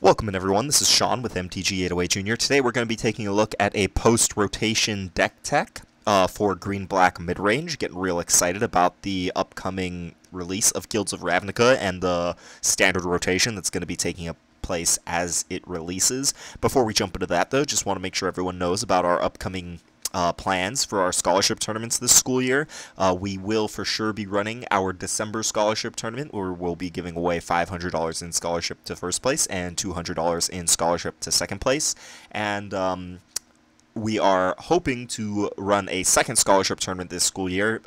Welcome in everyone, this is Sean with MTG808 Jr. Today we're going to be taking a look at a post-rotation deck tech for Green Black Midrange. Getting real excited about the upcoming release of Guilds of Ravnica and the standard rotation that's going to be taking place as it releases. Before we jump into that though, just want to make sure everyone knows about our upcoming plans for our scholarship tournaments this school year. We will for sure be running our December scholarship tournament, where we'll be giving away $500 in scholarship to first place and $200 in scholarship to second place. And we are hoping to run a second scholarship tournament this school year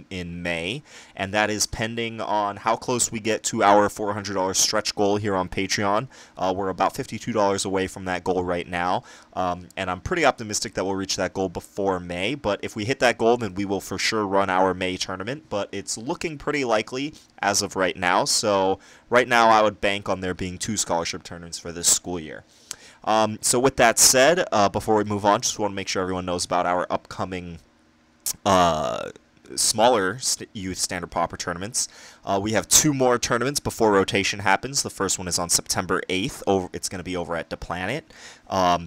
in May, and that is pending on how close we get to our $400 stretch goal here on Patreon. We're about $52 away from that goal right now, and I'm pretty optimistic that we'll reach that goal before May, but if we hit that goal, then we will for sure run our May tournament, but it's looking pretty likely as of right now, so right now I would bank on there being 2 scholarship tournaments for this school year. So with that said, before we move on, just want to make sure everyone knows about our upcoming smaller youth standard Pauper tournaments. We have 2 more tournaments before rotation happens. The first one is on September 8th. It's going to be over at The Planet.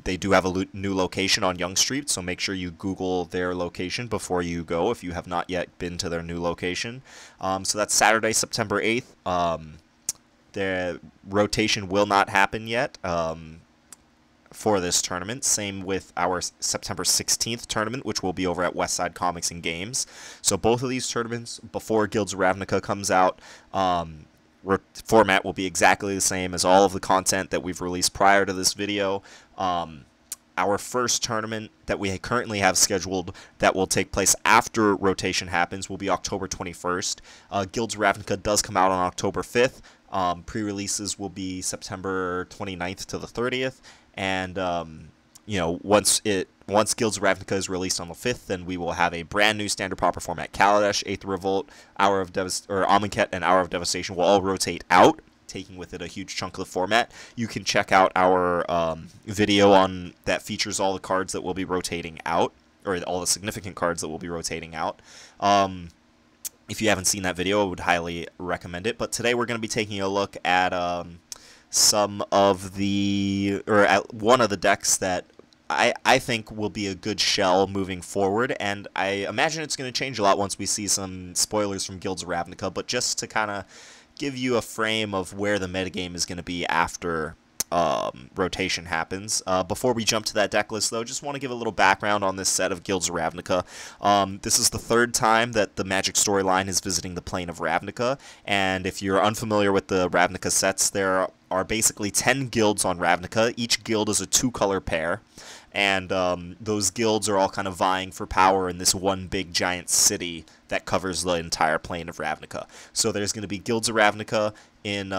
They do have a new location on Yonge Street, so make sure you Google their location before you go if you have not yet been to their new location. So that's Saturday, September 8th. The rotation will not happen yet for this tournament. Same with our September 16th tournament, which will be over at Westside Comics and Games. So both of these tournaments, before Guilds of Ravnica comes out, format will be exactly the same as all of the content that we've released prior to this video. Our first tournament that we currently have scheduled that will take place after rotation happens will be October 21st. Guilds of Ravnica does come out on October 5th. Pre-releases will be September 29th to the 30th. And, you know, once Guilds of Ravnica is released on the 5th, then we will have a brand new standard Pauper format. Kaladesh, 8th Revolt, Amonkhet, and Hour of Devastation will all rotate out, taking with it a huge chunk of the format. You can check out our video on that features all the cards that will be rotating out, or all the significant cards that will be rotating out. If you haven't seen that video, I would highly recommend it. But today we're going to be taking a look at some of the, or at one of the decks that I think will be a good shell moving forward, and I imagine it's going to change a lot once we see some spoilers from Guilds of Ravnica, but just to kind of give you a frame of where the metagame is going to be after rotation happens. Before we jump to that deck list, though, just want to give a little background on this set of Guilds of Ravnica. This is the 3rd time that the Magic storyline is visiting the plane of Ravnica, and if you're unfamiliar with the Ravnica sets, there are basically 10 guilds on Ravnica. Each guild is a 2-color pair, and those guilds are all kind of vying for power in this one big giant city that covers the entire plane of Ravnica. So there's going to be Guilds of Ravnica in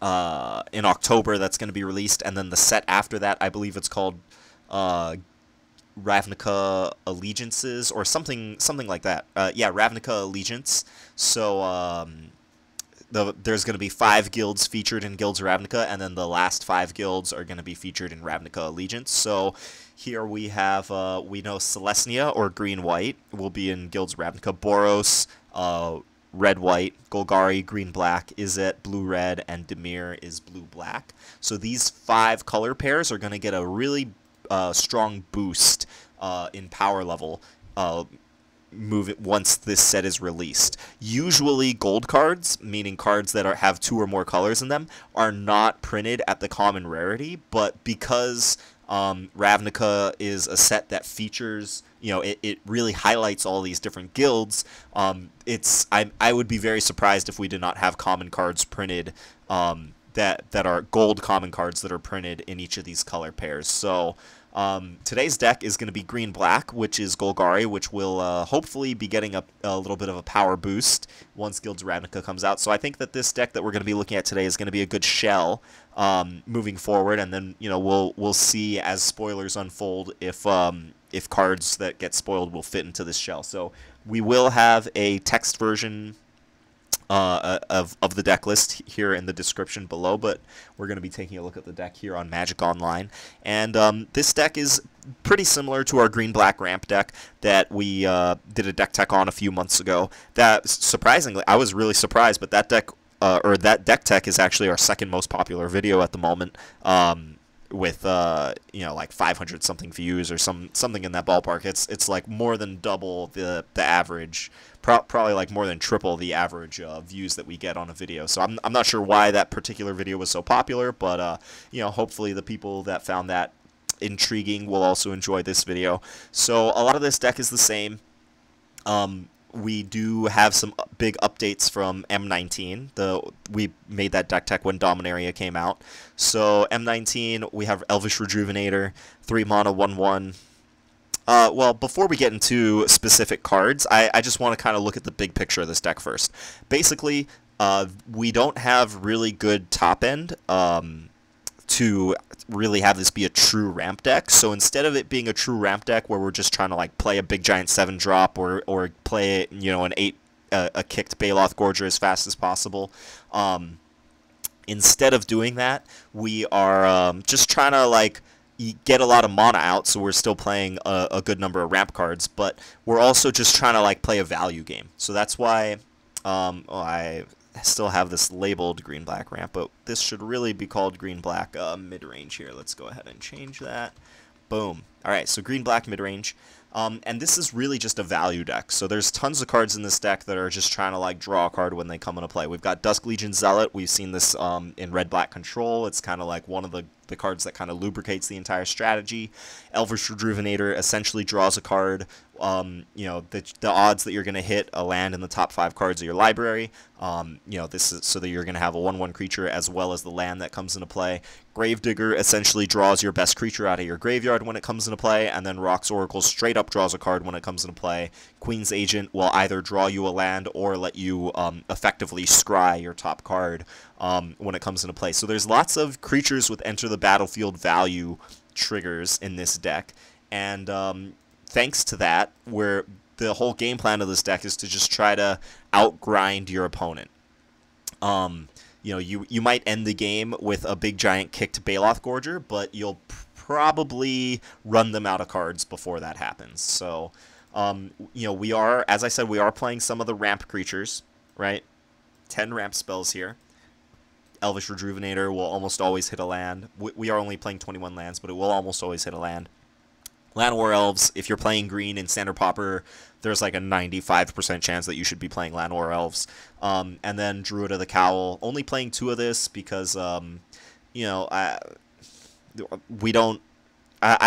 October that's going to be released, and then the set after that, I believe it's called Ravnica Allegiances or something like that. Yeah, Ravnica Allegiance. So there's going to be 5 guilds featured in Guilds of Ravnica, and then the last 5 guilds are going to be featured in Ravnica Allegiance. So here we have, we know Celestia or Green-White will be in Guilds of Ravnica, Boros, Red-White, Golgari, Green-Black, Izzet, Blue-Red, and Dimir is Blue-Black. So these 5 color pairs are going to get a really strong boost in power level once this set is released. Usually gold cards, meaning cards that have 2 or more colors in them, are not printed at the common rarity, but because Ravnica is a set that features, you know, it really highlights all these different guilds. I would be very surprised if we did not have common cards printed that are gold common cards that are printed in each of these color pairs. So today's deck is going to be Green-Black, which is Golgari, which will hopefully be getting a little bit of a power boost once Guilds of Ravnica comes out. So I think that this deck that we're going to be looking at today is going to be a good shell moving forward, and then, you know, we'll see as spoilers unfold if cards that get spoiled will fit into this shell. So we will have a text version of the deck list here in the description below, but we're going to be taking a look at the deck here on Magic Online. And this deck is pretty similar to our Green-Black Ramp deck that we did a deck tech on a few months ago. That, surprisingly, I was really surprised, but that deck or that deck tech is actually our second most popular video at the moment, with like 500 something views or something in that ballpark. It's like more than double the average, probably like more than triple the average views that we get on a video. So I'm not sure why that particular video was so popular, but hopefully the people that found that intriguing will also enjoy this video. So a lot of this deck is the same. We do have some big updates from M19. We made that deck tech when Dominaria came out. So M19, we have Elvish Rejuvenator, 3 mana, 1/1. Well, before we get into specific cards, I just want to kind of look at the big picture of this deck first. Basically, we don't have really good top end to really have this be a true ramp deck. So instead of it being a true ramp deck where we're just trying to like play a big giant 7-drop or play an 8 a kicked Baloth Gorger as fast as possible, instead of doing that, we are just trying to like get a lot of mana out, so we're still playing a good number of ramp cards, but we're also just trying to like play a value game. So that's why I still have this labeled Green Black ramp, but this should really be called Green Black Midrange here. Let's go ahead and change that. Boom. Alright, so Green Black Midrange. And this is really just a value deck. So there's tons of cards in this deck that are just trying to like draw a card when they come into play. We've got Dusk Legion Zealot. We've seen this in Red Black Control. It's kind of like one of the cards that kind of lubricates the entire strategy. Elvish Rejuvenator essentially draws a card. The odds that you're going to hit a land in the top 5 cards of your library. This is so that you're going to have a 1/1 creature as well as the land that comes into play. Gravedigger essentially draws your best creature out of your graveyard when it comes into play, and then Rock's Oracle straight up draws a card when it comes into play. Queen's Agent will either draw you a land or let you effectively scry your top card when it comes into play. So there's lots of creatures with enter the battlefield value triggers in this deck, and thanks to that, where the whole game plan of this deck is to just try to outgrind your opponent. You might end the game with a big giant kicked Baloth Gorger, but you'll probably run them out of cards before that happens. So, we are, as I said, we are playing some of the ramp creatures, right? 10 ramp spells here. Elvish Rejuvenator will almost always hit a land. We are only playing 21 lands, but it will almost always hit a land. Land War Elves, if you're playing green in Standard Pauper, there's like a 95% chance that you should be playing Land War Elves. And then Druid of the Cowl, only playing 2 of this because, I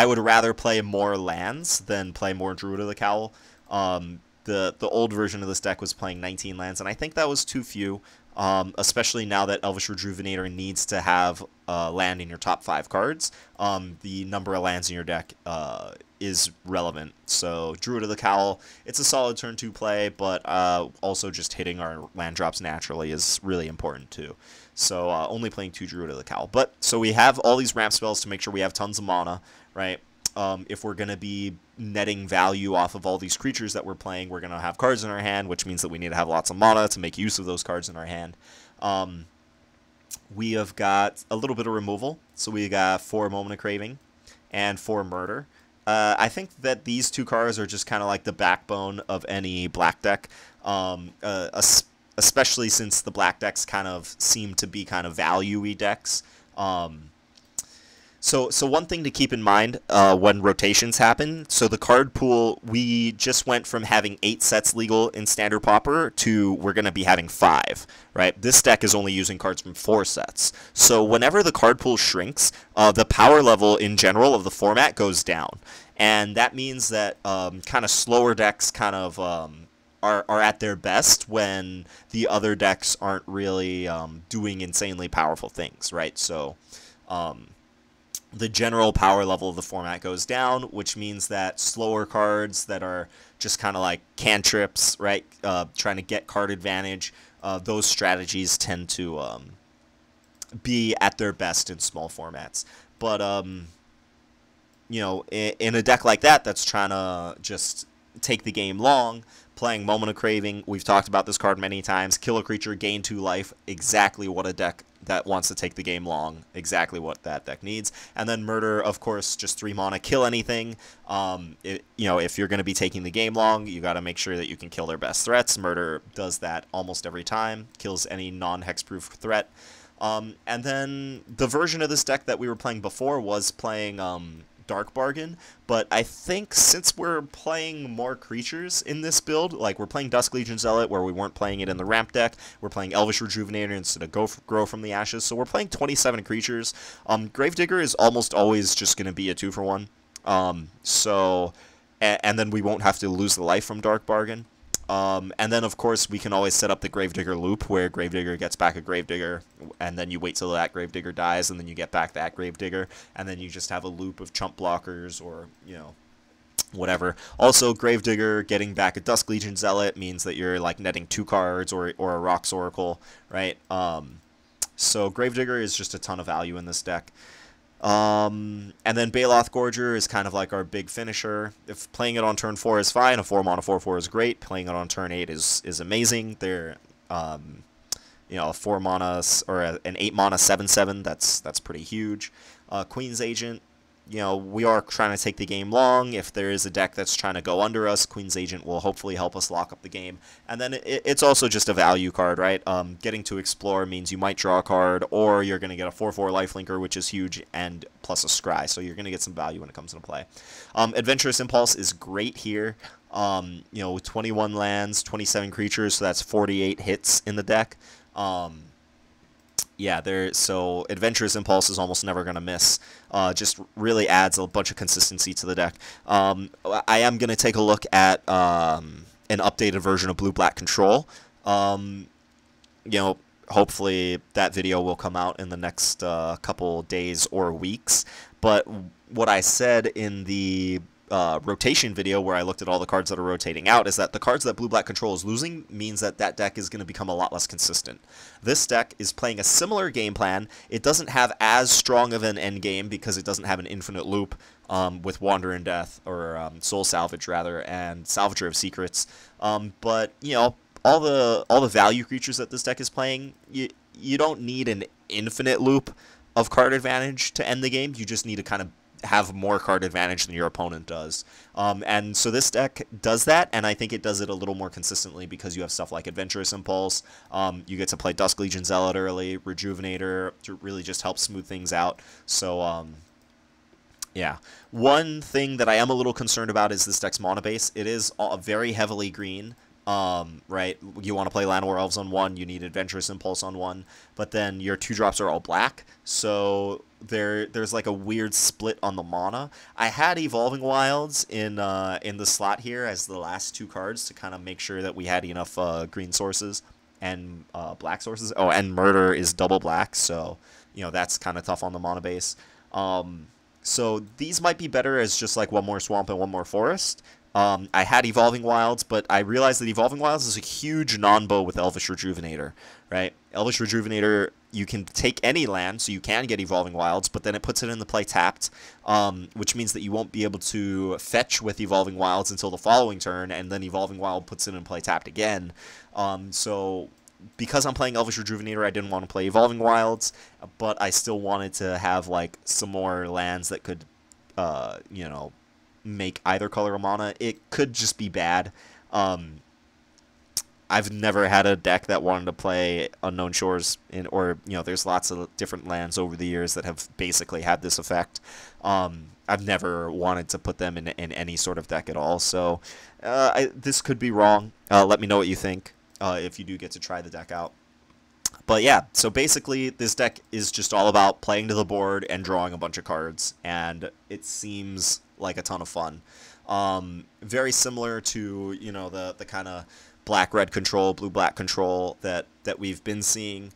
would rather play more lands than play more Druid of the Cowl. The old version of this deck was playing 19 lands, and I think that was too few, especially now that Elvish Rejuvenator needs to have land in your top 5 cards. The number of lands in your deck is relevant. So Druid of the Cowl, it's a solid turn 2 play, but also just hitting our land drops naturally is really important too. So only playing 2 Druid of the Cowl. But so we have all these ramp spells to make sure we have tons of mana, right? If we're going to be netting value off of all these creatures that we're playing, we're going to have cards in our hand, which means that we need to have lots of mana to make use of those cards in our hand. We have got a little bit of removal, so we got 4 Moment of Craving and 4 Murder. I think that these 2 cards are just kind of like the backbone of any black deck, especially since the black decks kind of seem to be kind of value-y decks. So one thing to keep in mind when rotations happen, so the card pool, we just went from having 8 sets legal in Standard Pauper to we're going to be having 5, right? This deck is only using cards from 4 sets. So whenever the card pool shrinks, the power level in general of the format goes down. And that means that kind of slower decks kind of are at their best when the other decks aren't really doing insanely powerful things, right? So the general power level of the format goes down, which means that slower cards that are just kind of like cantrips, right, trying to get card advantage, those strategies tend to be at their best in small formats. But, in a deck like that that's trying to just take the game long, playing Moment of Craving, we've talked about this card many times, kill a creature, gain 2 life, exactly what a deck that wants to take the game long, exactly what that deck needs. And then Murder, of course, just 3 mana, kill anything. If you're going to be taking the game long, you got to make sure that you can kill their best threats. Murder does that almost every time, kills any non-hexproof threat. And then the version of this deck that we were playing before was playing Dark Bargain, but I think since we're playing more creatures in this build, like we're playing Dusk Legion Zealot where we weren't playing it in the ramp deck, we're playing Elvish Rejuvenator instead of Grow from the Ashes, so we're playing 27 creatures. Gravedigger is almost always just going to be a 2-for-1, and then we won't have to lose the life from Dark Bargain. And then, of course, we can always set up the Gravedigger loop, where Gravedigger gets back a Gravedigger, and then you wait till that Gravedigger dies, and then you get back that Gravedigger, and then you just have a loop of chump blockers, or, whatever. Also, Gravedigger getting back a Dusk Legion Zealot means that you're, like, netting 2 cards, or a Rocks Oracle, right? So Gravedigger is just a ton of value in this deck. And then Baloth Gorger is kind of like our big finisher. If playing it on turn 4 is fine, a 4-mana 4/4 is great. Playing it on turn 8 is amazing. They're, a 4-mana or an 8-mana 7/7. That's pretty huge. Queen's Agent. We are trying to take the game long. If there is a deck that's trying to go under us, Queen's Agent will hopefully help us lock up the game. And then it's also just a value card, right? Getting to Explore means you might draw a card, or you're going to get a 4/4 lifelinker, which is huge, and plus a Scry, so you're going to get some value when it comes into play. Adventurous Impulse is great here. 21 lands, 27 creatures, so that's 48 hits in the deck. So Adventurous Impulse is almost never going to miss. Just really adds a bunch of consistency to the deck. I am going to take a look at an updated version of Blue Black Control. Hopefully that video will come out in the next couple days or weeks. But what I said in the rotation video, where I looked at all the cards that are rotating out, is that the cards that Blue Black Control is losing means that deck is going to become a lot less consistent. This deck is playing a similar game plan. It doesn't have as strong of an end game because it doesn't have an infinite loop with Wander in Death, or Soul Salvage rather, and Salvager of Secrets. But all the value creatures that this deck is playing, you don't need an infinite loop of card advantage to end the game. You just need to kind of have more card advantage than your opponent does. And so this deck does that, and I think it does it a little more consistently because you have stuff like Adventurous Impulse. You get to play Dusk Legion Zealot early, Rejuvenator to really just help smooth things out. So, yeah. One thing that I am a little concerned about is this deck's mana base. It is very heavily green. Right, you want to play Llanowar Elves on 1, you need Adventurous Impulse on 1, but then your 2-drops are all black, so there's like a weird split on the mana. I had Evolving Wilds in the slot here as the last 2 cards to kind of make sure that we had enough green sources and black sources. Oh, and Murder is double black, so that's kind of tough on the mana base. So these might be better as just like 1 more Swamp and 1 more Forest. I had Evolving Wilds, but I realized that Evolving Wilds is a huge non-bow with Elvish Rejuvenator, right? Elvish Rejuvenator, you can take any land, so you can get Evolving Wilds, but then it puts it in the play tapped, which means that you won't be able to fetch with Evolving Wilds until the following turn, and then Evolving Wild puts it in play tapped again. So because I'm playing Elvish Rejuvenator, I didn't want to play Evolving Wilds, but I still wanted to have like some more lands that could, make either color of mana. It could just be bad. I've never had a deck that wanted to play Unknown Shores, there's lots of different lands over the years that have basically had this effect. I've never wanted to put them in any sort of deck at all, so this could be wrong. Let me know what you think if you do get to try the deck out. But yeah, so basically this deck is just all about playing to the board and drawing a bunch of cards, and it seems like a ton of fun. Very similar to, the kind of black-red control, blue-black control that we've been seeing.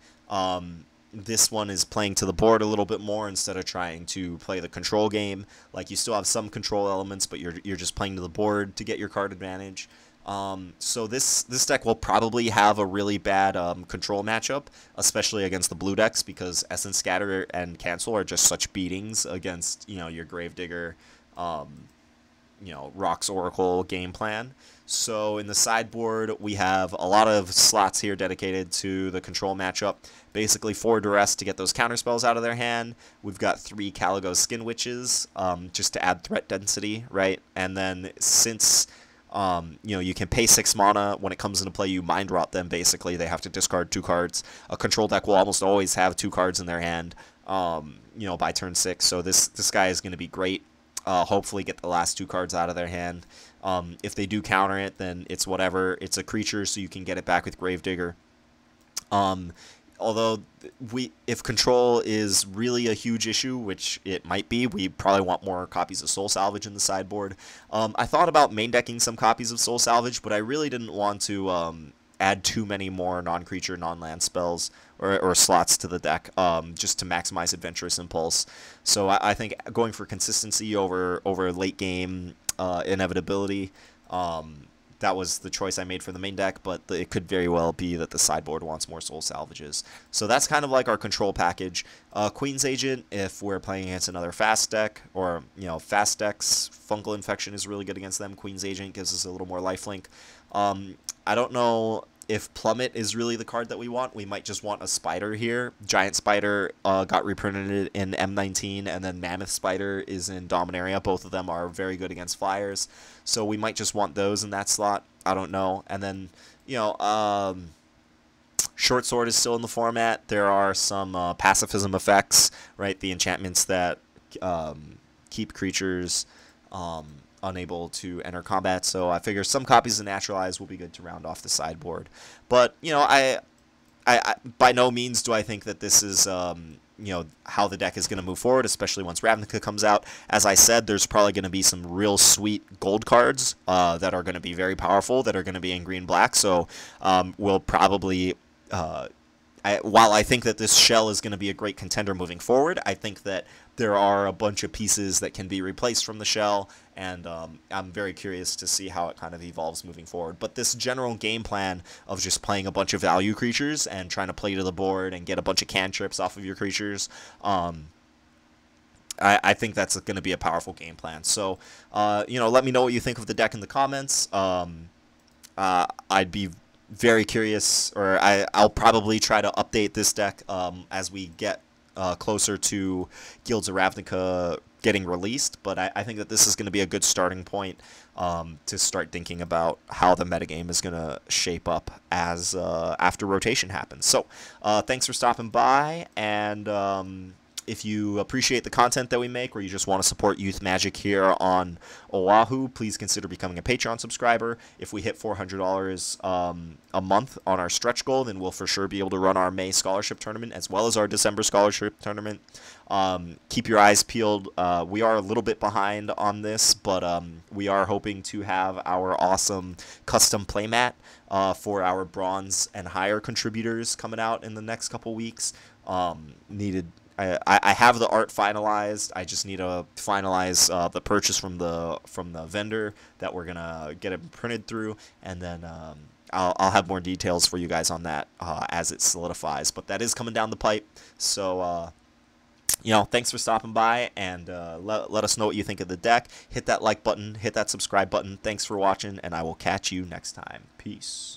This one is playing to the board a little bit more instead of trying to play the control game. Like, you still have some control elements, but you're just playing to the board to get your card advantage. So this deck will probably have a really bad control matchup, especially against the blue decks, because Essence Scatter and Cancel are just such beatings against, your Gravedigger, Rocks Oracle game plan. So in the sideboard, we have a lot of slots here dedicated to the control matchup. Basically 4 Duress to get those counterspells out of their hand. We've got 3 Caligo Skin Witches, just to add threat density, right? And then since you know, you can pay 6 mana when it comes into play, you mind rot them. Basically, they have to discard 2 cards. A control deck will almost always have 2 cards in their hand, you know, by turn 6. So this guy is going to be great. Hopefully get the last 2 cards out of their hand. If they do counter it, then it's whatever. It's a creature, so you can get it back with Gravedigger. Although if control is really a huge issue, which it might be, we probably want more copies of Soul Salvage in the sideboard. I thought about main decking some copies of Soul Salvage, but I really didn't want to add too many more non-creature, non-land spells or slots to the deck, just to maximize Adventurous Impulse. So I think going for consistency over late game inevitability, that was the choice I made for the main deck, but it could very well be that the sideboard wants more Soul Salvages. So that's kind of like our control package. Queen's Agent, if we're playing against another fast deck, or, you know, fast decks, Fungal Infection is really good against them. Queen's Agent gives us a little more lifelink. I don't know if Plummet is really the card that we want. We might just want a Spider here. Giant Spider got reprinted in M19, and then Mammoth Spider is in Dominaria. Both of them are very good against flyers, so we might just want those in that slot. I don't know. And then, you know, Short Sword is still in the format. There are some pacifism effects, right? The enchantments that keep creatures unable to enter combat, so I figure some copies of Naturalize will be good to round off the sideboard. But, you know, I by no means do I think that this is, you know, how the deck is going to move forward, especially once Ravnica comes out. As I said, there's probably going to be some real sweet gold cards that are going to be very powerful, that are going to be in green black, so we'll probably... while I think that this shell is going to be a great contender moving forward, I think that there are a bunch of pieces that can be replaced from the shell, and I'm very curious to see how it kind of evolves moving forward. But this general game plan of just playing a bunch of value creatures and trying to play to the board and get a bunch of cantrips off of your creatures, I think that's going to be a powerful game plan. So, you know, let me know what you think of the deck in the comments. I'd be very curious, or I'll probably try to update this deck as we get closer to Guilds of Ravnica getting released, but I think that this is going to be a good starting point to start thinking about how the metagame is going to shape up as after rotation happens. So thanks for stopping by, and if you appreciate the content that we make, or you just want to support Youth Magic here on Oahu, please consider becoming a Patreon subscriber. If we hit $400 a month on our stretch goal, then we'll for sure be able to run our May scholarship tournament as well as our December scholarship tournament. Keep your eyes peeled. We are a little bit behind on this, but we are hoping to have our awesome custom playmat for our bronze and higher contributors coming out in the next couple weeks. I have the art finalized. I just need to finalize the purchase from the vendor that we're gonna get it printed through, and then I'll have more details for you guys on that as it solidifies. But that is coming down the pipe. So you know, thanks for stopping by, and let us know what you think of the deck. Hit that like button, hit that subscribe button. Thanks for watching, and I will catch you next time. Peace.